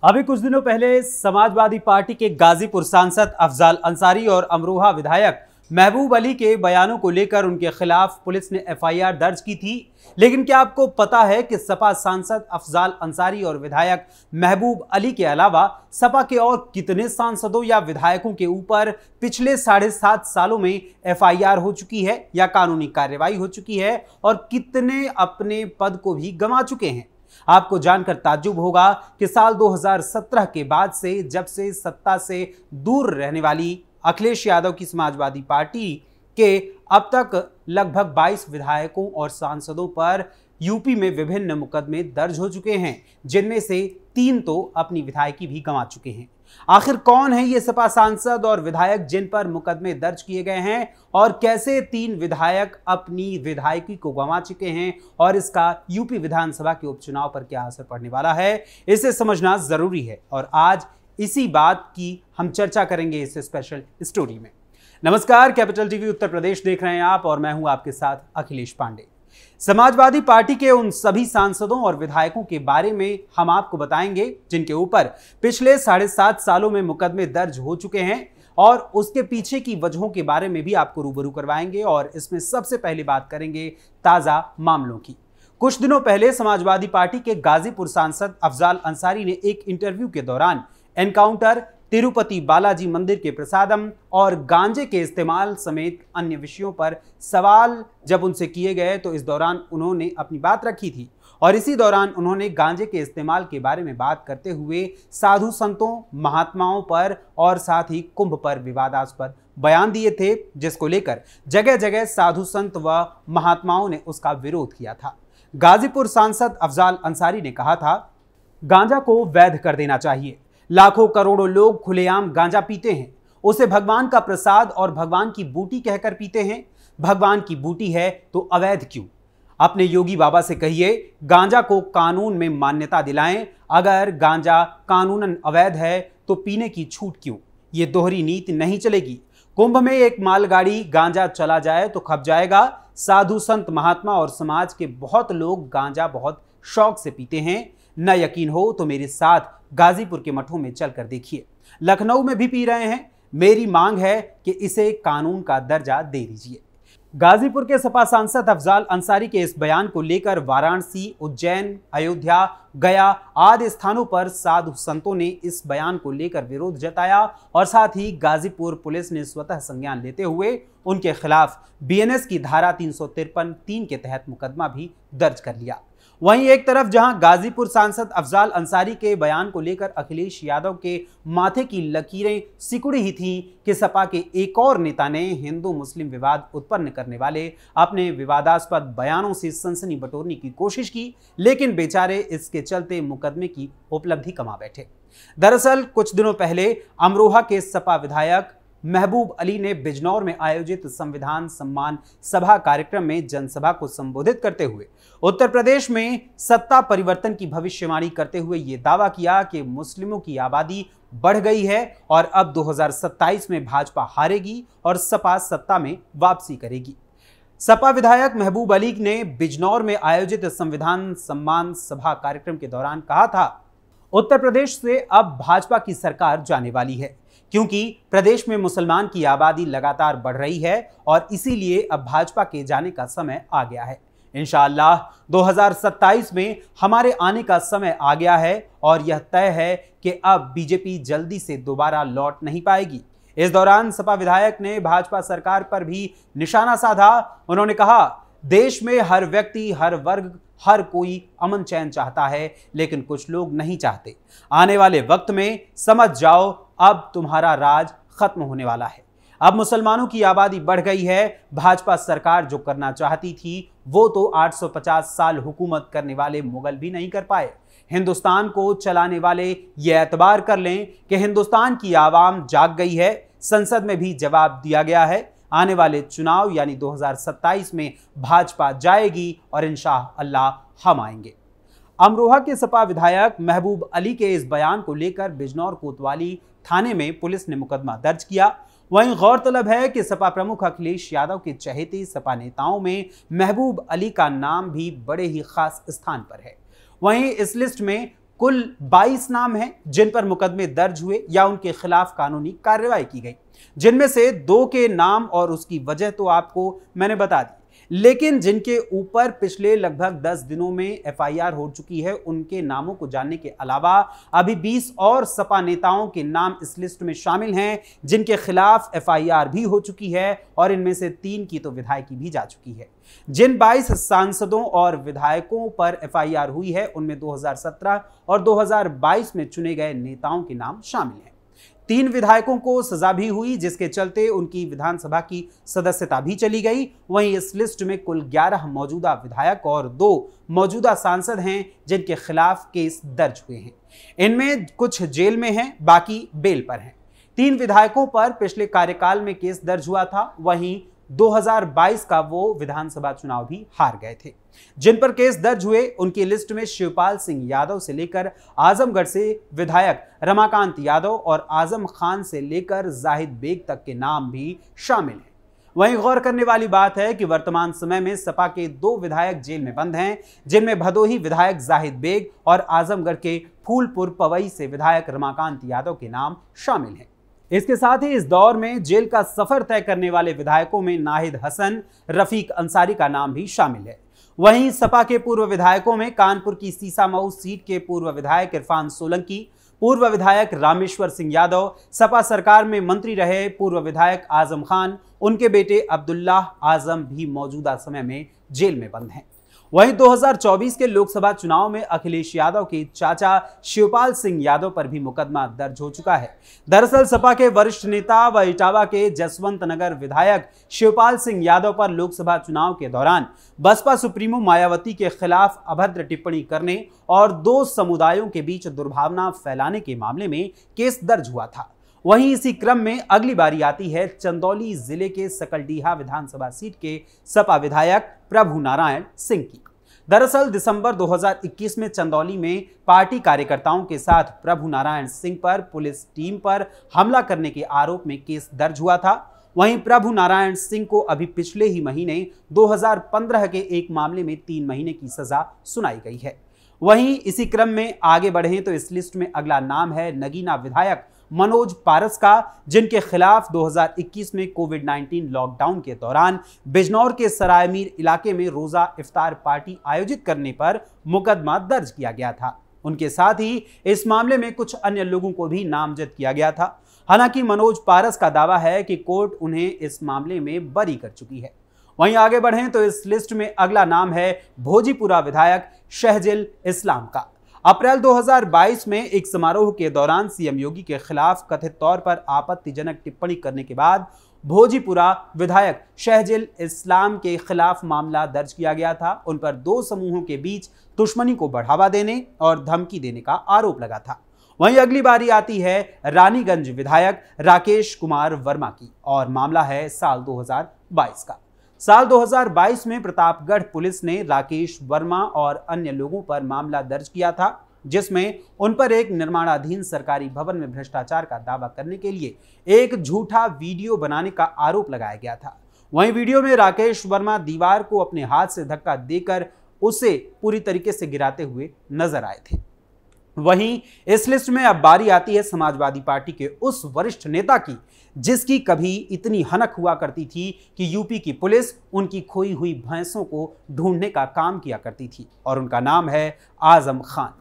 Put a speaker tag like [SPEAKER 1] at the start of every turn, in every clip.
[SPEAKER 1] अभी कुछ दिनों पहले समाजवादी पार्टी के गाजीपुर सांसद अफजाल अंसारी और अमरोहा विधायक महबूब अली के बयानों को लेकर उनके खिलाफ पुलिस ने एफआईआर दर्ज की थी। लेकिन क्या आपको पता है कि सपा सांसद अफजाल अंसारी और विधायक महबूब अली के अलावा सपा के और कितने सांसदों या विधायकों के ऊपर पिछले 7.5 सालों में एफआईआर हो चुकी है या कानूनी कार्रवाई हो चुकी है और कितने अपने पद को भी गंवा चुके हैं? आपको जानकर ताज्जुब होगा कि साल 2017 के बाद से जब से सत्ता से दूर रहने वाली अखिलेश यादव की समाजवादी पार्टी के अब तक लगभग 22 विधायकों और सांसदों पर यूपी में विभिन्न मुकदमे दर्ज हो चुके हैं, जिनमें से 3 तो अपनी विधायकी भी गंवा चुके हैं। आखिर कौन है ये सपा सांसद और विधायक जिन पर मुकदमे दर्ज किए गए हैं और कैसे 3 विधायक अपनी विधायकी को गंवा चुके हैं और इसका यूपी विधानसभा के उपचुनाव पर क्या असर पड़ने वाला है, इसे समझना जरूरी है। और आज इसी बात की हम चर्चा करेंगे इस स्पेशल स्टोरी में। नमस्कार, कैपिटल टीवी उत्तर प्रदेश देख रहे हैं आप और मैं हूं आपके साथ अखिलेश पांडे। समाजवादी पार्टी के उन सभी सांसदों और विधायकों के बारे में हम आपको बताएंगे जिनके ऊपर पिछले 7.5 सालों में मुकदमे दर्ज हो चुके हैं और उसके पीछे की वजहों के बारे में भी आपको रूबरू करवाएंगे। और इसमें सबसे पहले बात करेंगे ताजा मामलों की। कुछ दिनों पहले समाजवादी पार्टी के गाजीपुर सांसद अफजाल अंसारी ने एक इंटरव्यू के दौरान एनकाउंटर, तिरुपति बालाजी मंदिर के प्रसादम और गांजे के इस्तेमाल समेत अन्य विषयों पर सवाल जब उनसे किए गए तो इस दौरान उन्होंने अपनी बात रखी थी। और इसी दौरान उन्होंने गांजे के इस्तेमाल के बारे में बात करते हुए साधु संतों, महात्माओं पर और साथ ही कुंभ पर विवादास्पद बयान दिए थे, जिसको लेकर जगह जगह साधु संत व महात्माओं ने उसका विरोध किया था। गाजीपुर सांसद अफजाल अंसारी ने कहा था, गांजा को वैध कर देना चाहिए। लाखों करोड़ों लोग खुलेआम गांजा पीते हैं, उसे भगवान का प्रसाद और भगवान की बूटी कहकर पीते हैं। भगवान की बूटी है तो अवैध क्यों? अपने योगी बाबा से कहिए गांजा को कानून में मान्यता दिलाएं। अगर गांजा कानूनन अवैध है तो पीने की छूट क्यों? ये दोहरी नीति नहीं चलेगी। कुंभ में एक मालगाड़ी गांजा चला जाए तो खप जाएगा। साधु संत, महात्मा और समाज के बहुत लोग गांजा बहुत शौक से पीते हैं। न यकीन हो तो मेरे साथ गाजीपुर के मठों में चलकर देखिए, लखनऊ में भी पी रहे हैं। मेरी मांग है कि इसे कानून का दर्जा दे दीजिए। गाजीपुर के सपा सांसद अफजाल अंसारी के इस बयान को लेकर वाराणसी, उज्जैन, अयोध्या, गया आदि स्थानों पर साधु संतों ने इस बयान को लेकर विरोध जताया और साथ ही गाजीपुर पुलिस ने स्वतः संज्ञान लेते हुए उनके खिलाफ बीएनएस की धारा 353(3) के तहत मुकदमा भी दर्ज कर लिया। वहीं एक तरफ जहां गाजीपुर सांसद अफजाल अंसारी के बयान को लेकर अखिलेश यादव के माथे की लकीरें सिकुड़ी ही थीं कि सपा के एक और नेता ने हिंदू मुस्लिम विवाद उत्पन्न करने वाले अपने विवादास्पद बयानों से सनसनी बटोरने की कोशिश की, लेकिन बेचारे इसके चलते मुकदमे की उपलब्धि कमा बैठे। दरअसल कुछ दिनों पहले अमरोहा के सपा विधायक महबूब अली ने बिजनौर में आयोजित संविधान सम्मान सभा कार्यक्रम में जनसभा को संबोधित करते हुए उत्तर प्रदेश में सत्ता परिवर्तन की भविष्यवाणी करते हुए यह दावा किया कि मुस्लिमों की आबादी बढ़ गई है और अब 2027 में भाजपा हारेगी और सपा सत्ता में वापसी करेगी। सपा विधायक महबूब अली ने बिजनौर में आयोजित संविधान सम्मान सभा कार्यक्रम के दौरान कहा था, उत्तर प्रदेश से अब भाजपा की सरकार जाने वाली है क्योंकि प्रदेश में मुसलमान की आबादी लगातार बढ़ रही है और इसीलिए अब भाजपा के जाने का समय आ गया है। इंशाअल्लाह 2027 में हमारे आने का समय आ गया है और यह तय है कि अब बीजेपी जल्दी से दोबारा लौट नहीं पाएगी। इस दौरान सपा विधायक ने भाजपा सरकार पर भी निशाना साधा। उन्होंने कहा, देश में हर व्यक्ति, हर वर्ग, हर कोई अमन चैन चाहता है, लेकिन कुछ लोग नहीं चाहते। आने वाले वक्त में समझ जाओ, अब तुम्हारा राज खत्म होने वाला है। अब मुसलमानों की आबादी बढ़ गई है। भाजपा सरकार जो करना चाहती थी वो तो 850 साल हुकूमत करने वाले मुगल भी नहीं कर पाए। हिंदुस्तान को चलाने वाले ये एतबार कर लें कि हिंदुस्तान की आवाम जाग गई है। संसद में भी जवाब दिया गया है। आने वाले चुनाव यानी 2027 में भाजपा जाएगी और इंशाअल्लाह हम आएंगे। अमरोहा के सपा विधायक महबूब अली के इस बयान को लेकर बिजनौर कोतवाली थाने में पुलिस ने मुकदमा दर्ज किया। वहीं गौरतलब है कि सपा प्रमुख अखिलेश यादव के चहेते सपा नेताओं में महबूब अली का नाम भी बड़े ही खास स्थान पर है। वहीं इस लिस्ट में कुल 22 नाम हैं जिन पर मुकदमे दर्ज हुए या उनके खिलाफ कानूनी कार्रवाई की गई, जिनमें से 2 के नाम और उसकी वजह तो आपको मैंने बता दी, लेकिन जिनके ऊपर पिछले लगभग 10 दिनों में एफआईआर हो चुकी है, उनके नामों को जानने के अलावा अभी 20 और सपा नेताओं के नाम इस लिस्ट में शामिल हैं जिनके खिलाफ एफआईआर भी हो चुकी है और इनमें से 3 की तो विधायकी भी जा चुकी है। जिन 22 सांसदों और विधायकों पर एफआईआर हुई है उनमें 2017 और 2022 में चुने गए नेताओं के नाम शामिल हैं। 3 विधायकों को सजा भी हुई, जिसके चलते उनकी विधानसभा की सदस्यता भी चली गई। वहीं इस लिस्ट में कुल 11 मौजूदा विधायक और 2 मौजूदा सांसद हैं जिनके खिलाफ केस दर्ज हुए हैं। इनमें कुछ जेल में हैं, बाकी बेल पर हैं। 3 विधायकों पर पिछले कार्यकाल में केस दर्ज हुआ था, वहीं 2022 का वो विधानसभा चुनाव भी हार गए थे। जिन पर केस दर्ज हुए उनकी लिस्ट में शिवपाल सिंह यादव से लेकर आजमगढ़ से विधायक रमाकांत यादव और आजम खान से लेकर जाहिद बेग तक के नाम भी शामिल हैं। वहीं गौर करने वाली बात है कि वर्तमान समय में सपा के 2 विधायक जेल में बंद हैं, जिनमें भदोही विधायक जाहिद बेग और आजमगढ़ के फूलपुर पवई से विधायक रमाकांत यादव के नाम शामिल हैं। इसके साथ ही इस दौर में जेल का सफर तय करने वाले विधायकों में नाहिद हसन, रफीक अंसारी का नाम भी शामिल है। वहीं सपा के पूर्व विधायकों में कानपुर की सीसामऊ सीट के पूर्व विधायक इरफान सोलंकी, पूर्व विधायक रामेश्वर सिंह यादव, सपा सरकार में मंत्री रहे पूर्व विधायक आजम खान, उनके बेटे अब्दुल्लाह आजम भी मौजूदा समय में जेल में बंद हैं। वहीं 2024 के लोकसभा चुनाव में अखिलेश यादव के चाचा शिवपाल सिंह यादव पर भी मुकदमा दर्ज हो चुका है। दरअसल सपा के वरिष्ठ नेता व इटावा के जसवंत नगर विधायक शिवपाल सिंह यादव पर लोकसभा चुनाव के दौरान बसपा सुप्रीमो मायावती के खिलाफ अभद्र टिप्पणी करने और 2 समुदायों के बीच दुर्भावना फैलाने के मामले में केस दर्ज हुआ था। वहीं इसी क्रम में अगली बारी आती है चंदौली जिले के सकलडीहा विधानसभा सीट के सपा विधायक प्रभु नारायण सिंह की। दरअसल दिसंबर 2021 में चंदौली में पार्टी कार्यकर्ताओं के साथ प्रभु नारायण सिंह पर पुलिस टीम पर हमला करने के आरोप में केस दर्ज हुआ था। वहीं प्रभु नारायण सिंह को अभी पिछले ही महीने 2015 के एक मामले में 3 महीने की सजा सुनाई गई है। वहीं इसी क्रम में आगे बढ़ें तो इस लिस्ट में अगला नाम है नगीना विधायक मनोज पारस का, जिनके खिलाफ 2021 में कोविड-19 लॉकडाउन के दौरान बिजनौर के सरायमीर इलाके में रोजा इफ्तार पार्टी आयोजित करने पर मुकदमा दर्ज किया गया था। उनके साथ ही इस मामले में कुछ अन्य लोगों को भी नामजद किया गया था। हालांकि मनोज पारस का दावा है कि कोर्ट उन्हें इस मामले में बरी कर चुकी है। वहीं आगे बढ़ें तो इस लिस्ट में अगला नाम है भोजीपुरा विधायक शहजिल इस्लाम का। अप्रैल 2022 में एक समारोह के दौरान सीएम योगी के खिलाफ कथित तौर पर आपत्तिजनक टिप्पणी करने के बाद भोजीपुरा विधायक शहजिल इस्लाम के खिलाफ मामला दर्ज किया गया था। उन पर 2 समूहों के बीच दुश्मनी को बढ़ावा देने और धमकी देने का आरोप लगा था। वहीं अगली बारी आती है रानीगंज विधायक राकेश कुमार वर्मा की और मामला है साल 2022 का। साल 2022 में प्रतापगढ़ पुलिस ने राकेश वर्मा और अन्य लोगों पर मामला दर्ज किया था, जिसमें उन पर एक निर्माणाधीन सरकारी भवन में भ्रष्टाचार का दावा करने के लिए एक झूठा वीडियो बनाने का आरोप लगाया गया था। वहीं वीडियो में राकेश वर्मा दीवार को अपने हाथ से धक्का देकर उसे पूरी तरीके से गिराते हुए नजर आए थे। वहीं इस लिस्ट में अब बारी आती है समाजवादी पार्टी के उस वरिष्ठ नेता की, जिसकी कभी इतनी हनक हुआ करती थी कि यूपी की पुलिस उनकी खोई हुई भैंसों को ढूंढने का काम किया करती थी, और उनका नाम है आजम खान।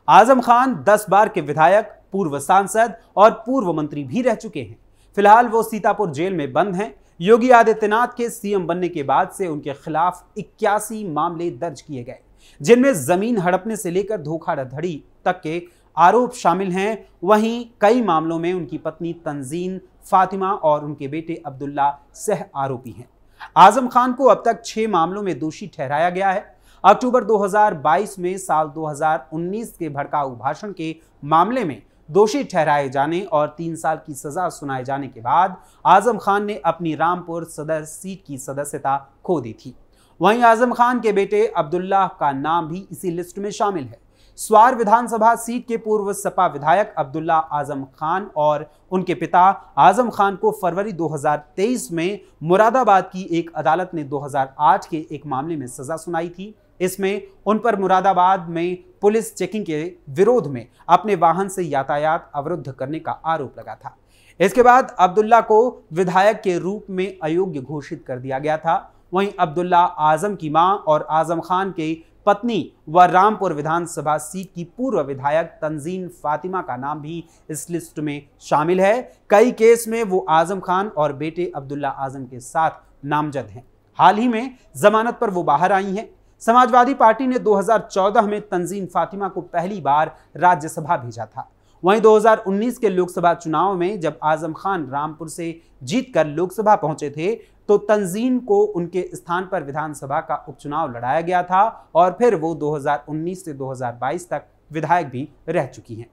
[SPEAKER 1] आजम खान 10 बार के विधायक, पूर्व सांसद और पूर्व मंत्री भी रह चुके हैं। फिलहाल वो सीतापुर जेल में बंद हैं। योगी आदित्यनाथ के सीएम बनने के बाद से उनके खिलाफ 81 मामले दर्ज किए गए, जिनमें जमीन हड़पने से लेकर धोखाधड़ी तक के आरोप शामिल हैं। वहीं कई मामलों में उनकी पत्नी तंजीन, फातिमा और उनके बेटे अब्दुल्ला सह आरोपी हैं। आजम खान को अब तक 6 मामलों में दोषी ठहराया गया है। अक्टूबर 2022 में साल 2019 के भड़काऊ भाषण के मामले में दोषी ठहराए जाने और 3 साल की सजा सुनाए जाने के बाद आजम खान ने अपनी रामपुर सदर सीट की सदस्यता खो दी थी। वहीं आजम खान के बेटे अब्दुल्ला का नाम भी इसी लिस्ट में शामिल है। स्वार विधानसभा सीट के पूर्व सपा विधायक अब्दुल्ला आजम खान और उनके पिता आजम खान को फरवरी 2023 में मुरादाबाद की एक अदालत ने 2008 के एक मामले में सजा सुनाई थी, इसमें उन पर मुरादाबाद में पुलिस चेकिंग के विरोध में अपने वाहन से यातायात अवरुद्ध करने का आरोप लगा था। इसके बाद अब्दुल्ला को विधायक के रूप में अयोग्य घोषित कर दिया गया था। वहीं अब्दुल्ला आजम की मां और आजम खान के पत्नी व रामपुर विधानसभा सीट की पूर्व विधायक तंजीन फातिमा का नाम भी इस लिस्ट में शामिल है। कई केस में वो आजम खान और बेटे अब्दुल्ला आजम के साथ नामजद हैं। हाल ही में जमानत पर वो बाहर आई हैं। समाजवादी पार्टी ने 2014 में तंजीन फातिमा को पहली बार राज्यसभा भेजा था। वहीं 2019 के लोकसभा चुनाव में जब आजम खान रामपुर से जीतकर लोकसभा पहुंचे थे तो तंजीन को उनके स्थान पर विधानसभा का उपचुनाव लड़ाया गया था और फिर वो 2019 से 2022 तक विधायक भी रह चुकी हैं।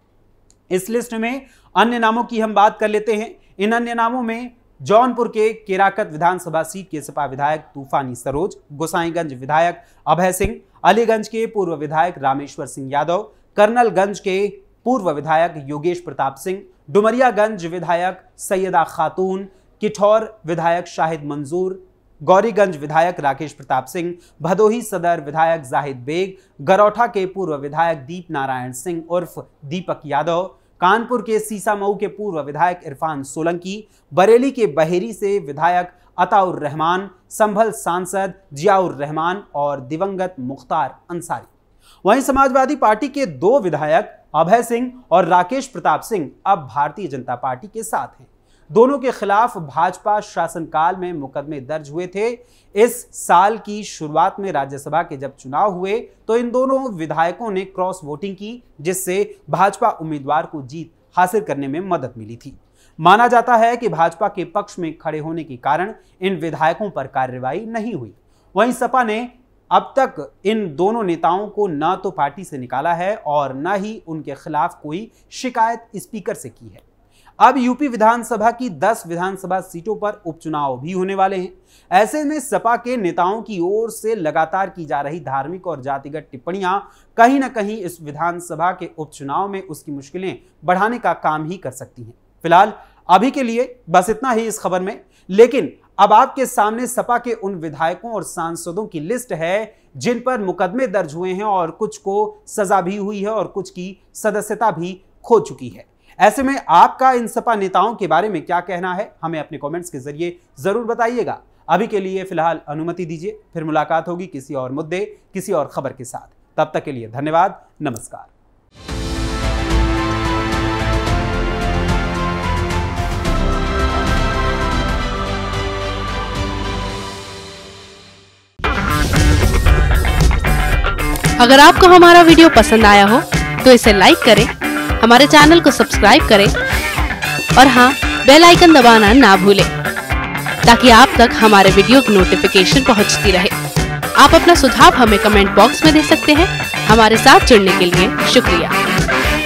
[SPEAKER 1] इस लिस्ट में अन्य नामों की हम बात कर लेते हैं। इन अन्य नामों में जौनपुर के केराकत विधानसभा सीट के सपा विधायक तूफानी सरोज, गोसाईगंज विधायक अभय सिंह, अलीगंज के पूर्व विधायक रामेश्वर सिंह यादव, कर्नलगंज के पूर्व विधायक योगेश प्रताप सिंह, डुमरियागंज विधायक सैयदा खातून, किठौर विधायक शाहिद मंजूर, गौरीगंज विधायक राकेश प्रताप सिंह, भदोही सदर विधायक जाहिद बेग, गरौठा के पूर्व विधायक दीप नारायण सिंह उर्फ दीपक यादव, कानपुर के सीसामऊ के पूर्व विधायक इरफान सोलंकी, बरेली के बहेरी से विधायक अताउर रहमान, संभल सांसद जियाउर रहमान और दिवंगत मुख्तार अंसारी। वहीं समाजवादी पार्टी के 2 विधायक अभय सिंह और राकेश प्रताप सिंह अब भारतीय जनता पार्टी के साथ हैं। दोनों के खिलाफ भाजपा शासनकाल में मुकदमे दर्ज हुए थे। इस साल की शुरुआत में राज्यसभा के जब चुनाव हुए तो इन दोनों विधायकों ने क्रॉस वोटिंग की, जिससे भाजपा उम्मीदवार को जीत हासिल करने में मदद मिली थी। माना जाता है कि भाजपा के पक्ष में खड़े होने के कारण इन विधायकों पर कार्रवाई नहीं हुई। वहीं सपा ने अब तक इन दोनों नेताओं को न तो पार्टी से निकाला है और न ही उनके खिलाफ कोई शिकायत स्पीकर से की है। अब यूपी विधानसभा की 10 विधानसभा सीटों पर उपचुनाव भी होने वाले हैं। ऐसे में सपा के नेताओं की ओर से लगातार की जा रही धार्मिक और जातिगत टिप्पणियां कहीं न कहीं इस विधानसभा के उपचुनाव में उसकी मुश्किलें बढ़ाने का काम ही कर सकती हैं। फिलहाल अभी के लिए बस इतना ही इस खबर में, लेकिन अब आपके सामने सपा के उन विधायकों और सांसदों की लिस्ट है जिन पर मुकदमे दर्ज हुए हैं और कुछ को सजा भी हुई है और कुछ की सदस्यता भी खो चुकी है। ऐसे में आपका इन सपा नेताओं के बारे में क्या कहना है, हमें अपने कमेंट्स के जरिए जरूर बताइएगा। अभी के लिए फिलहाल अनुमति दीजिए, फिर मुलाकात होगी किसी और मुद्दे, किसी और खबर के साथ। तब तक के लिए धन्यवाद, नमस्कार।
[SPEAKER 2] अगर आपको हमारा वीडियो पसंद आया हो तो इसे लाइक करें, हमारे चैनल को सब्सक्राइब करें और हाँ, बेल आइकन दबाना ना भूलें ताकि आप तक हमारे वीडियो की नोटिफिकेशन पहुंचती रहे। आप अपना सुझाव हमें कमेंट बॉक्स में दे सकते हैं। हमारे साथ जुड़ने के लिए शुक्रिया।